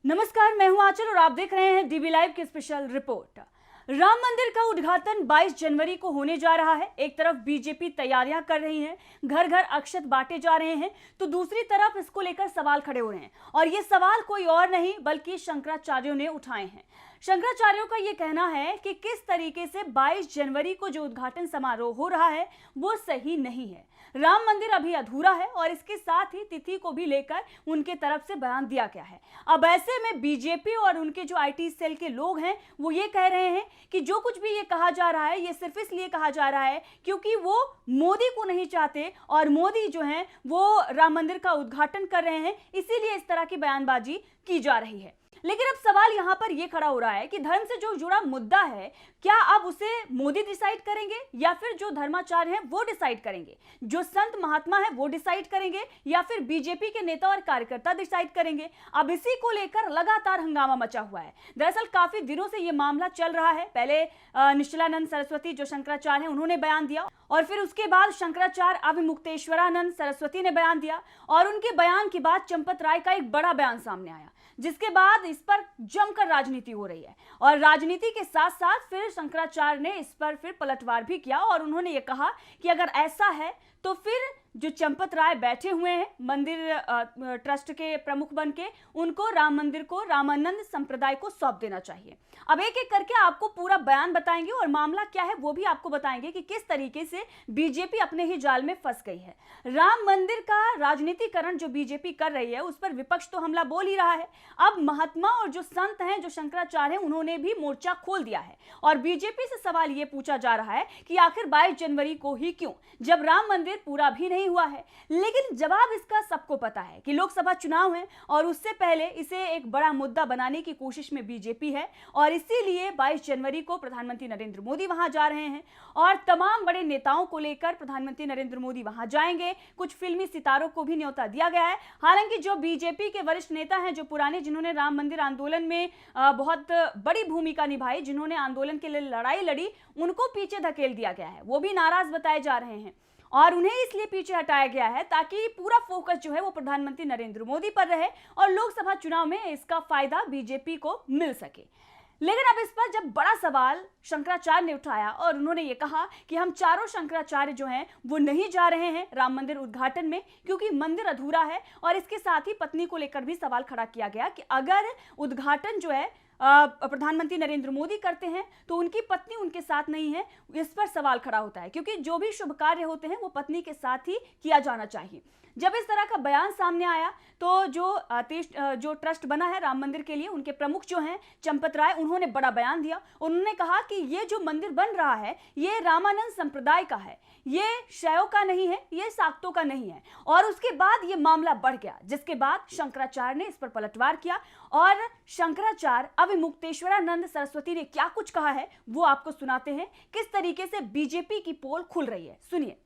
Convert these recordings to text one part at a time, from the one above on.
नमस्कार, मैं हूं आंचल और आप देख रहे हैं डीबी लाइव की स्पेशल रिपोर्ट। राम मंदिर का उद्घाटन 22 जनवरी को होने जा रहा है। एक तरफ बीजेपी तैयारियां कर रही है, घर घर अक्षत बांटे जा रहे हैं, तो दूसरी तरफ इसको लेकर सवाल खड़े हो रहे हैं और ये सवाल कोई और नहीं बल्कि शंकराचार्यों ने उठाए हैं। शंकराचार्यों का ये कहना है कि किस तरीके से 22 जनवरी को जो उद्घाटन समारोह हो रहा है वो सही नहीं है। राम मंदिर अभी अधूरा है और इसके साथ ही तिथि को भी लेकर उनके तरफ से बयान दिया गया है। अब ऐसे में बीजेपी और उनके जो आईटी सेल के लोग हैं वो ये कह रहे हैं कि जो कुछ भी ये कहा जा रहा है ये सिर्फ इसलिए कहा जा रहा है क्योंकि वो मोदी को नहीं चाहते और मोदी जो हैं वो राम मंदिर का उद्घाटन कर रहे हैं, इसीलिए इस तरह की बयानबाजी की जा रही है। लेकिन अब सवाल यहां पर यह खड़ा हो रहा है कि धर्म से जो जुड़ा मुद्दा है, क्या अब उसे मोदी डिसाइड करेंगे या फिर जो धर्माचार्य हैं वो डिसाइड करेंगे, जो संत महात्मा है वो डिसाइड करेंगे या फिर बीजेपी के नेता और कार्यकर्ता डिसाइड करेंगे? अब इसी को लेकर लगातार हंगामा मचा हुआ है। दरअसल काफी दिनों से यह मामला चल रहा है। पहले निश्चलानंद सरस्वती जो शंकराचार्य हैं उन्होंने बयान दिया और फिर उसके बाद शंकराचार्य अभिमुक्तेश्वरानंद सरस्वती ने बयान दिया और उनके बयान के बाद चंपत राय का एक बड़ा बयान सामने आया, जिसके बाद इस पर जमकर राजनीति हो रही है। और राजनीति के साथ साथ फिर शंकराचार्य ने इस पर फिर पलटवार भी किया और उन्होंने ये कहा कि अगर ऐसा है तो फिर जो चंपत राय बैठे हुए हैं मंदिर ट्रस्ट के प्रमुख बन के, उनको राम मंदिर को रामानंद संप्रदाय को सौंप देना चाहिए। अब एक एक करके आपको पूरा बयान बताएंगे और मामला क्या है वो भी आपको बताएंगे कि किस तरीके से बीजेपी अपने ही जाल में फंस गई है। राम मंदिर का राजनीतिकरण जो बीजेपी कर रही है उस पर विपक्ष तो हमला बोल ही रहा है। अब महात्मा और जो संत हैं, जो शंकराचार्य हैं, उन्होंने भी मोर्चा खोल दिया है और बीजेपी से सवाल ये पूछा जा रहा है कि आखिर 22 जनवरी को ही क्यों, जब राम मंदिर पूरा भी नहीं हुआ है। लेकिन जवाब इसका सबको पता है कि लोकसभा चुनाव है और उससे पहले इसे एक बड़ा मुद्दा बनाने की कोशिश में बीजेपी है और इसीलिए 22 जनवरी को प्रधानमंत्री नरेंद्र मोदी वहां जा रहे हैं और तमाम बड़े नेताओं को लेकर प्रधानमंत्री नरेंद्र मोदी वहां जाएंगे। कुछ फिल्मी सितारों को भी न्योता दिया गया है। हालांकि जो बीजेपी के वरिष्ठ नेता हैं, जो पुराने, जिन्होंने राम मंदिर आंदोलन में बहुत बड़ी भूमिका निभाई, जिन्होंने आंदोलन के लिए लड़ाई लड़ी, उनको पीछे धकेल दिया गया है। वो भी नाराज बताए जा रहे हैं और उन्हें इसलिए पीछे हटाया गया है ताकि पूरा फोकस जो है वो प्रधानमंत्री नरेंद्र मोदी पर रहे और लोकसभा चुनाव में इसका फायदा बीजेपी को मिल सके। लेकिन अब इस पर जब बड़ा सवाल शंकराचार्य ने उठाया और उन्होंने ये कहा कि हम चारों शंकराचार्य जो हैं वो नहीं जा रहे हैं राम मंदिर उद्घाटन में क्योंकि मंदिर अधूरा है, और इसके साथ ही पत्नी को लेकर भी सवाल खड़ा किया गया कि अगर उद्घाटन जो है प्रधानमंत्री नरेंद्र मोदी करते हैं तो उनकी पत्नी उनके साथ नहीं है। इस पर सवाल खड़ा होता है क्योंकि जो भी शुभ कार्य होते हैं वो पत्नी के साथ ही किया जाना चाहिए। जब इस तरह का बयान सामने आया तो जो ट्रस्ट बना है राम मंदिर के लिए, उनके प्रमुख जो हैं चंपत राय, उन्होंने बड़ा बयान दिया। उन्होंने कहा कि ये जो मंदिर बन रहा है ये रामानंद संप्रदाय का है, ये शैव का नहीं है, ये शाक्तों का नहीं है। और उसके बाद ये मामला बढ़ गया, जिसके बाद शंकराचार्य ने इस पर पलटवार किया और शंकराचार्य अभिमुक्तेश्वरानंद सरस्वती ने क्या कुछ कहा है वो आपको सुनाते हैं। किस तरीके से बीजेपी की पोल खुल रही है, सुनिए।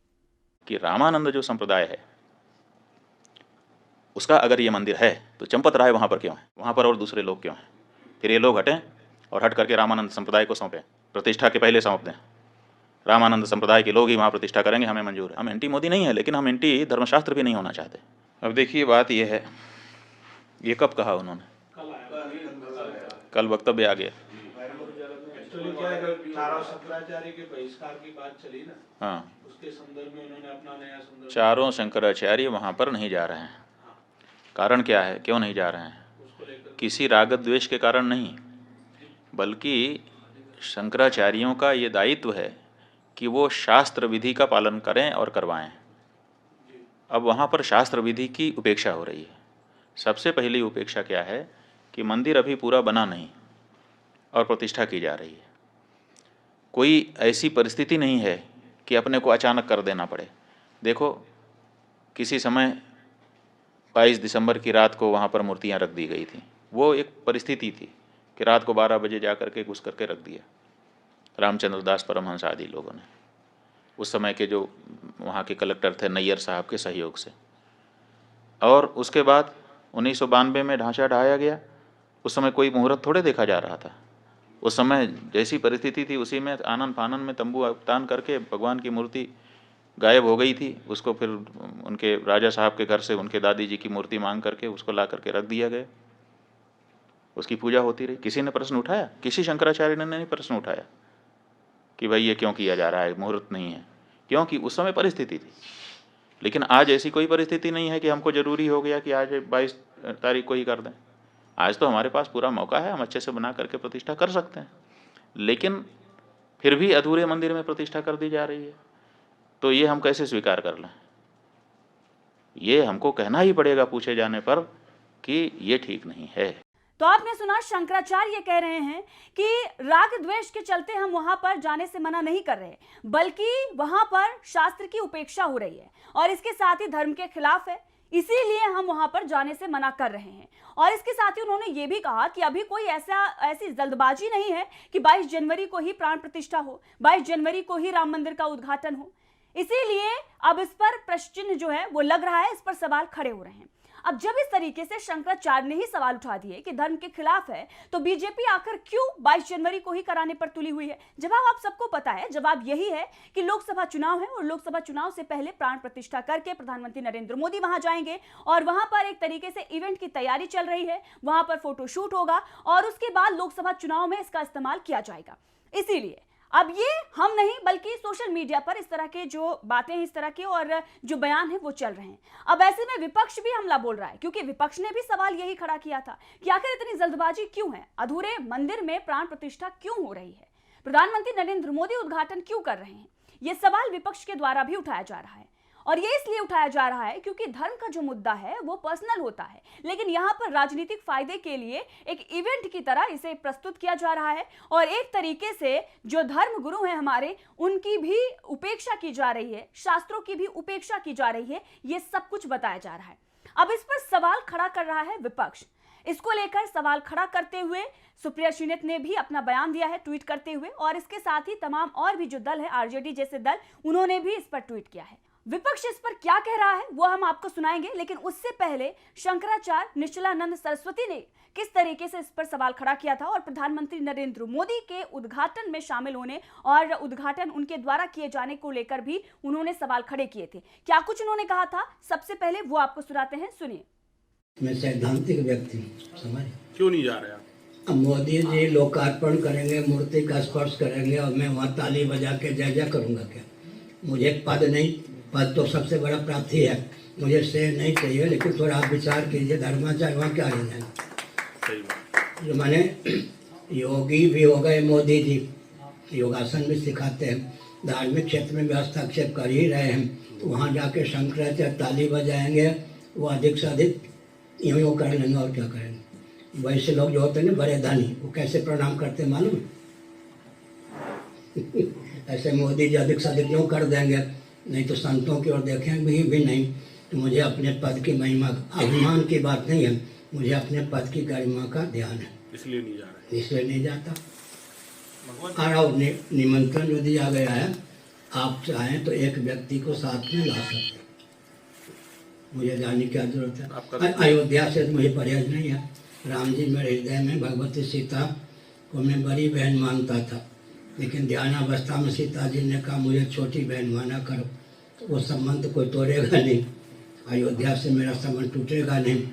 कि रामानंद जो संप्रदाय है उसका अगर ये मंदिर है तो चंपत राय वहाँ पर क्यों है, वहाँ पर और दूसरे लोग क्यों हैं? फिर ये लोग हटें और हट करके रामानंद संप्रदाय को सौंपें, प्रतिष्ठा के पहले सौंप दें। रामानंद संप्रदाय के लोग ही वहाँ प्रतिष्ठा करेंगे, हमें मंजूर है। हम एंटी मोदी नहीं है, लेकिन हम एंटी धर्मशास्त्र भी नहीं होना चाहते। अब देखिए बात ये है, ये कब कहा उन्होंने? कल वक्तव्य आ गया। हाँ, उसके संदर्भ में उन्होंने अपना नया संदर्भ, चारों शंकराचार्य वहाँ पर नहीं जा रहे हैं। कारण क्या है, क्यों नहीं जा रहे हैं? किसी राग द्वेष के कारण नहीं, बल्कि शंकराचार्यों का ये दायित्व है कि वो शास्त्र विधि का पालन करें और करवाएं। अब वहाँ पर शास्त्र विधि की उपेक्षा हो रही है। सबसे पहली उपेक्षा क्या है कि मंदिर अभी पूरा बना नहीं और प्रतिष्ठा की जा रही है। कोई ऐसी परिस्थिति नहीं है कि अपने को अचानक कर देना पड़े। देखो, किसी समय 22 दिसंबर की रात को वहाँ पर मूर्तियाँ रख दी गई थी। वो एक परिस्थिति थी कि रात को 12 बजे जा करके घुस करके रख दिया रामचंद्र दास परमहंस आदि लोगों ने, उस समय के जो वहाँ के कलेक्टर थे नैयर साहब के सहयोग से। और उसके बाद 1992 में ढांचा ढाया गया। उस समय कोई मुहूर्त थोड़े देखा जा रहा था। उस समय जैसी परिस्थिति थी उसी में आनन फानन में तंबू तान करके भगवान की मूर्ति गायब हो गई थी। उसको फिर उनके राजा साहब के घर से उनके दादी जी की मूर्ति मांग करके उसको ला करके रख दिया गया। उसकी पूजा होती रही। किसी ने प्रश्न उठाया? किसी शंकराचार्य ने नहीं प्रश्न उठाया कि भाई ये क्यों किया जा रहा है, मुहूर्त नहीं है, क्योंकि उस समय परिस्थिति थी। लेकिन आज ऐसी कोई परिस्थिति नहीं है कि हमको जरूरी हो गया कि आज 22 तारीख को ही कर दें। आज तो हमारे पास पूरा मौका है, हम अच्छे से बना करके प्रतिष्ठा कर सकते हैं। लेकिन फिर भी अधूरे मंदिर में प्रतिष्ठा कर दी जा रही है, तो ये हम कैसे स्वीकार कर लें? ये हमको कहना ही पड़ेगा पूछे जाने पर कि ये ठीक नहीं है। तो आपने सुना, शंकराचार्य ये कह रहे हैं कि राग द्वेष के चलते हम वहां पर जाने से मना नहीं कर रहे, बल्कि वहां पर शास्त्र की उपेक्षा हो रही है और इसके साथ ही धर्म के खिलाफ है, इसीलिए हम वहां पर जाने से मना कर रहे हैं। और इसके साथ ही उन्होंने ये भी कहा कि अभी कोई ऐसी जल्दबाजी नहीं है कि 22 जनवरी को ही प्राण प्रतिष्ठा हो, 22 जनवरी को ही राम मंदिर का उद्घाटन हो। इसीलिए अब इस पर प्रश्न चिन्ह जो है वो लग रहा है, इस पर सवाल खड़े हो रहे हैं। अब जब इस तरीके से शंकराचार्य ने ही सवाल उठा दिए कि धर्म के खिलाफ है, तो बीजेपी आखिर क्यों 22 जनवरी को ही कराने पर तुली हुई है? जवाब आप सबको पता है। जवाब यही है कि लोकसभा चुनाव है और लोकसभा चुनाव से पहले प्राण प्रतिष्ठा करके प्रधानमंत्री नरेंद्र मोदी वहां जाएंगे और वहां पर एक तरीके से इवेंट की तैयारी चल रही है, वहां पर फोटोशूट होगा और उसके बाद लोकसभा चुनाव में इसका इस्तेमाल किया जाएगा। इसीलिए अब ये हम नहीं बल्कि सोशल मीडिया पर इस तरह के जो बातें हैं, इस तरह के और जो बयान है वो चल रहे हैं। अब ऐसे में विपक्ष भी हमला बोल रहा है, क्योंकि विपक्ष ने भी सवाल यही खड़ा किया था कि आखिर इतनी जल्दबाजी क्यों है, अधूरे मंदिर में प्राण प्रतिष्ठा क्यों हो रही है, प्रधानमंत्री नरेंद्र मोदी उद्घाटन क्यों कर रहे हैं। यह सवाल विपक्ष के द्वारा भी उठाया जा रहा है और ये इसलिए उठाया जा रहा है क्योंकि धर्म का जो मुद्दा है वो पर्सनल होता है, लेकिन यहाँ पर राजनीतिक फायदे के लिए एक इवेंट की तरह इसे प्रस्तुत किया जा रहा है और एक तरीके से जो धर्म गुरु हैं हमारे, उनकी भी उपेक्षा की जा रही है, शास्त्रों की भी उपेक्षा की जा रही है, ये सब कुछ बताया जा रहा है। अब इस पर सवाल खड़ा कर रहा है विपक्ष। इसको लेकर सवाल खड़ा करते हुए सुप्रिया श्रीनेत ने भी अपना बयान दिया है ट्वीट करते हुए, और इसके साथ ही तमाम और भी जो दल है, आरजेडी जैसे दल, उन्होंने भी इस पर ट्वीट किया है। विपक्ष इस पर क्या कह रहा है वो हम आपको सुनाएंगे, लेकिन उससे पहले शंकराचार्य निश्चलानंद सरस्वती ने किस तरीके से इस पर सवाल खड़ा किया था और प्रधानमंत्री नरेंद्र मोदी के उद्घाटन में शामिल होने और उद्घाटन उनके द्वारा किए जाने को लेकर भी उन्होंने सवाल खड़े किए थे। क्या कुछ उन्होंने कहा था, सबसे पहले वो आपको सुनाते हैं, सुनिए। मैं सैद्धांतिक व्यक्ति हूँ, समझ क्यों नहीं जा रहे आप? अब मोदी जी लोकार्पण करेंगे, मूर्ति का स्पर्श करेंगे और मैं वहाँ ताली बजा के जय जय करूँगा क्या? मुझे पद नहीं, पद तो सबसे बड़ा प्राप्ति है, मुझे श्रेय नहीं चाहिए, लेकिन थोड़ा आप विचार कीजिए, धर्माचार्य वहाँ क्या रह जाए? सही बात। जो माने योगी भी हो गए मोदी जी, योगासन भी सिखाते हैं, धार्मिक क्षेत्र में भी हस्तक्षेप कर ही रहे हैं, तो वहाँ जाके शंकराचार्य ताली बजाएंगे, वो अधिक से अधिक यूँ कर लेंगे और क्या करेंगे। वैसे लोग जो होते हैं ना बड़े धनी, वो कैसे प्रणाम करते हैं मालूम? ऐसे मोदी जी अधिक से अधिक यूँ कर देंगे, नहीं तो संतों की ओर देखें भी नहीं। तो मुझे अपने पद की महिमा, अभिमान की बात नहीं है, मुझे अपने पद की गरिमा का ध्यान है, इसलिए नहीं जा रहे। इसलिए नहीं जाता। और निमंत्रण जो दिया गया है, आप चाहें तो एक व्यक्ति को साथ में ला सकते हैं, मुझे जाने की क्या जरूरत है। अयोध्या से मुझे परहेज नहीं है। राम जी मेरे हृदय में, भगवती सीता को मैं बड़ी बहन मानता था, लेकिन ध्यानावस्था में सीता जी ने कहा मुझे छोटी बहन माना करो, तो वो संबंध कोई तोड़ेगा नहीं, अयोध्या से मेरा संबंध टूटेगा नहीं,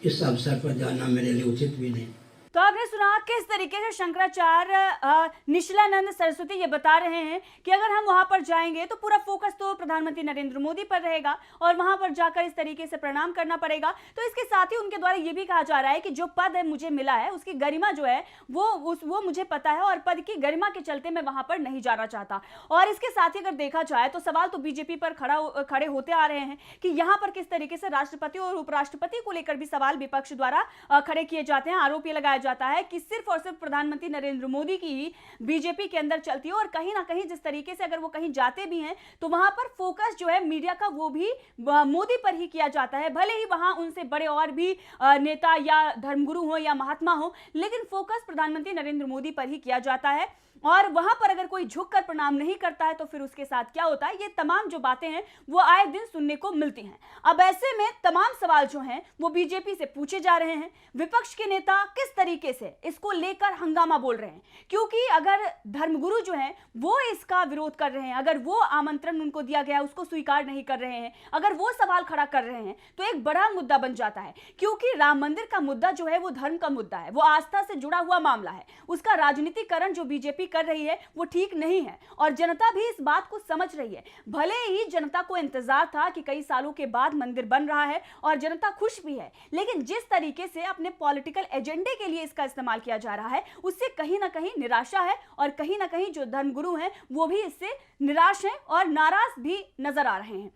इस अवसर पर जाना मेरे लिए उचित भी नहीं। तो आपने सुना किस तरीके से शंकराचार्य निश्चलानंद सरस्वती ये बता रहे हैं कि अगर हम वहां पर जाएंगे तो पूरा फोकस तो प्रधानमंत्री नरेंद्र मोदी पर रहेगा और वहां पर जाकर इस तरीके से प्रणाम करना पड़ेगा। तो इसके साथ ही उनके द्वारा ये भी कहा जा रहा है कि जो पद है मुझे मिला है, उसकी गरिमा जो है वो मुझे पता है और पद की गरिमा के चलते मैं वहां पर नहीं जाना चाहता। और इसके साथ ही अगर देखा जाए तो सवाल तो बीजेपी पर खड़े होते आ रहे हैं कि यहाँ पर किस तरीके से राष्ट्रपति और उपराष्ट्रपति को लेकर भी सवाल विपक्ष द्वारा खड़े किए जाते हैं। आरोप ये लगाया जाता है कि सिर्फ और सिर्फ प्रधानमंत्री नरेंद्र मोदी की ही बीजेपी के अंदर चलती है और कहीं ना कहीं जिस तरीके से अगर वो कहीं जाते भी हैं तो वहां पर फोकस जो है मीडिया का वो भी मोदी पर ही किया जाता है। भले ही वहां उनसे बड़े और भी नेता या धर्मगुरु हो या महात्मा हो, लेकिन फोकस प्रधानमंत्री नरेंद्र मोदी पर ही किया जाता है। और वहां पर अगर कोई झुककर प्रणाम नहीं करता है तो फिर उसके साथ क्या होता है, ये तमाम जो बातें हैं वो आए दिन सुनने को मिलती हैं। अब ऐसे में तमाम सवाल जो हैं वो बीजेपी से पूछे जा रहे हैं। विपक्ष के नेता किस तरीके तरीके से इसको लेकर हंगामा बोल रहे हैं, क्योंकि अगर धर्मगुरु जो हैं वो इसका विरोध कर रहे हैं, अगर वो आमंत्रण उनको दिया गया उसको स्वीकार नहीं कर रहे हैं, अगर वो सवाल खड़ा कर रहे हैं तो एक बड़ा मुद्दा बन जाता है। क्योंकि राम मंदिर का मुद्दा जो है वो धर्म का मुद्दा है, वो आस्था से जुड़ा हुआ मामला है। उसका राजनीतिकरण जो बीजेपी कर रही है वो ठीक नहीं है और जनता भी इस बात को समझ रही है। भले ही जनता को इंतजार था कि कई सालों के बाद मंदिर बन रहा है और जनता खुश भी है, लेकिन जिस तरीके से अपने पॉलिटिकल एजेंडे के लिए इसका इस्तेमाल किया जा रहा है उससे कहीं ना कहीं निराशा है और कहीं ना कहीं जो धर्मगुरु हैं वो भी इससे निराश हैं और नाराज भी नजर आ रहे हैं।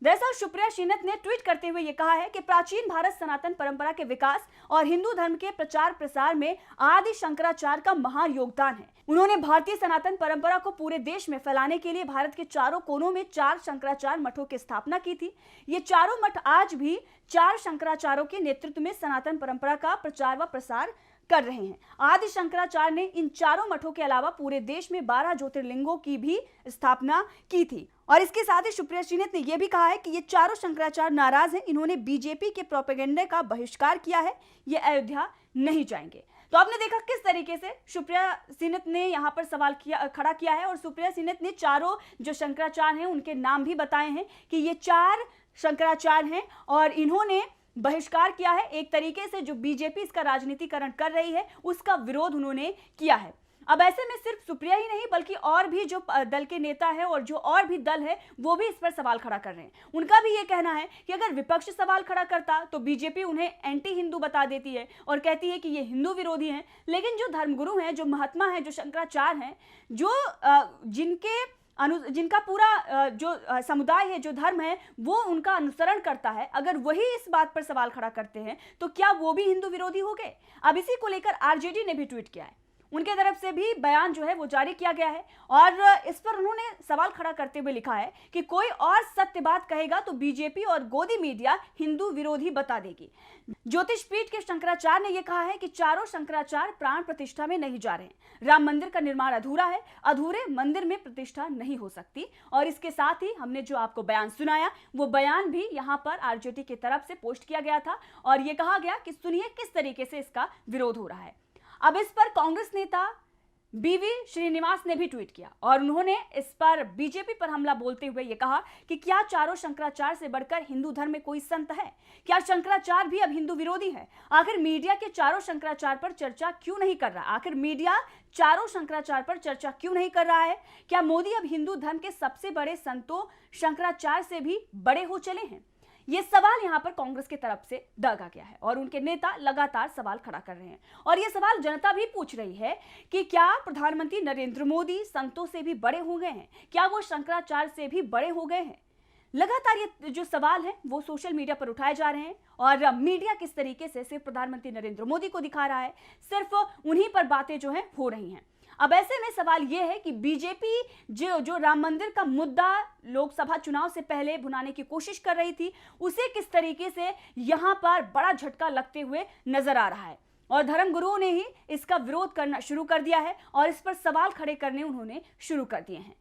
दरअसल सुप्रिया श्रीनाथ ने ट्वीट करते हुए यह कहा है कि प्राचीन भारत सनातन परंपरा के विकास और हिंदू धर्म के प्रचार प्रसार में आदि शंकराचार्य का महान योगदान है। उन्होंने भारतीय सनातन परंपरा को पूरे देश में फैलाने के लिए भारत के चारों कोनों में 4 शंकराचार्य मठों की स्थापना की थी। ये चारों मठ आज भी 4 शंकराचार्यों के नेतृत्व में सनातन परंपरा का प्रचार व प्रसार कर रहे हैं। आदि शंकराचार्य ने इन चारों मठों के अलावा पूरे देश में 12 ज्योतिर्लिंगों की भी स्थापना की थी। और इसके साथ ही सुप्रिया श्रीनाथ ने यह भी कहा है कि ये चारों शंकराचार्य नाराज हैं, इन्होंने बीजेपी के प्रोपेगेंडे का बहिष्कार किया है, ये अयोध्या नहीं जाएंगे। तो आपने देखा किस तरीके से सुप्रिया श्रीनाथ ने यहाँ पर सवाल खड़ा किया है और सुप्रिया श्रीनाथ ने चारों जो शंकराचार्य हैं उनके नाम भी बताए हैं कि ये 4 शंकराचार्य हैं और इन्होंने बहिष्कार किया है। एक तरीके से जो बीजेपी इसका राजनीतिकरण कर रही है उसका विरोध उन्होंने किया है। अब ऐसे में सिर्फ सुप्रिया ही नहीं बल्कि और भी जो दल के नेता है और जो और भी दल है वो भी इस पर सवाल खड़ा कर रहे हैं। उनका भी ये कहना है कि अगर विपक्ष सवाल खड़ा करता तो बीजेपी उन्हें एंटी हिंदू बता देती है और कहती है कि ये हिंदू विरोधी हैं, लेकिन जो धर्मगुरु हैं, जो महात्मा हैं, जो शंकराचार्य हैं, जो जिनका पूरा जो समुदाय है, जो धर्म है, वो उनका अनुसरण करता है, अगर वही इस बात पर सवाल खड़ा करते हैं तो क्या वो भी हिंदू विरोधी हो गए? अब इसी को लेकर आरजेडी ने भी ट्वीट किया है, उनके तरफ से भी बयान जो है वो जारी किया गया है और इस पर उन्होंने सवाल खड़ा करते हुए लिखा है कि कोई और सत्य बात कहेगा तो बीजेपी और गोदी मीडिया हिंदू विरोधी बता देगी। ज्योतिष पीठ के शंकराचार्य ने यह कहा है कि चारों शंकराचार्य प्राण प्रतिष्ठा में नहीं जा रहे हैं। राम मंदिर का निर्माण अधूरा है, अधूरे मंदिर में प्रतिष्ठा नहीं हो सकती। और इसके साथ ही हमने जो आपको बयान सुनाया वो बयान भी यहाँ पर आरजेडी की तरफ से पोस्ट किया गया था और ये कहा गया कि सुनिए किस तरीके से इसका विरोध हो रहा है। अब इस पर कांग्रेस नेता बीवी श्रीनिवास ने भी ट्वीट किया और उन्होंने इस पर बीजेपी पर हमला बोलते हुए यह कहा कि क्या चारों शंकराचार्य से बढ़कर हिंदू धर्म में कोई संत है? क्या शंकराचार्य भी अब हिंदू विरोधी है? आखिर मीडिया के चारों शंकराचार्य पर चर्चा क्यों नहीं कर रहा? आखिर मीडिया चारों शंकराचार्य पर चर्चा क्यों नहीं कर रहा है? क्या मोदी अब हिंदू धर्म के सबसे बड़े संतों शंकराचार्य से भी बड़े हो चले हैं? ये सवाल यहां पर कांग्रेस की तरफ से दागा गया है और उनके नेता लगातार सवाल खड़ा कर रहे हैं और ये सवाल जनता भी पूछ रही है कि क्या प्रधानमंत्री नरेंद्र मोदी संतों से भी बड़े हो गए हैं? क्या वो शंकराचार्य से भी बड़े हो गए हैं? लगातार ये जो सवाल है वो सोशल मीडिया पर उठाए जा रहे हैं और मीडिया किस तरीके से सिर्फ प्रधानमंत्री नरेंद्र मोदी को दिखा रहा है, सिर्फ उन्हीं पर बातें जो है हो रही हैं। अब ऐसे में सवाल यह है कि बीजेपी जो राम मंदिर का मुद्दा लोकसभा चुनाव से पहले भुनाने की कोशिश कर रही थी, उसे किस तरीके से यहां पर बड़ा झटका लगते हुए नजर आ रहा है और धर्मगुरुओं ने ही इसका विरोध करना शुरू कर दिया है और इस पर सवाल खड़े करने उन्होंने शुरू कर दिए हैं।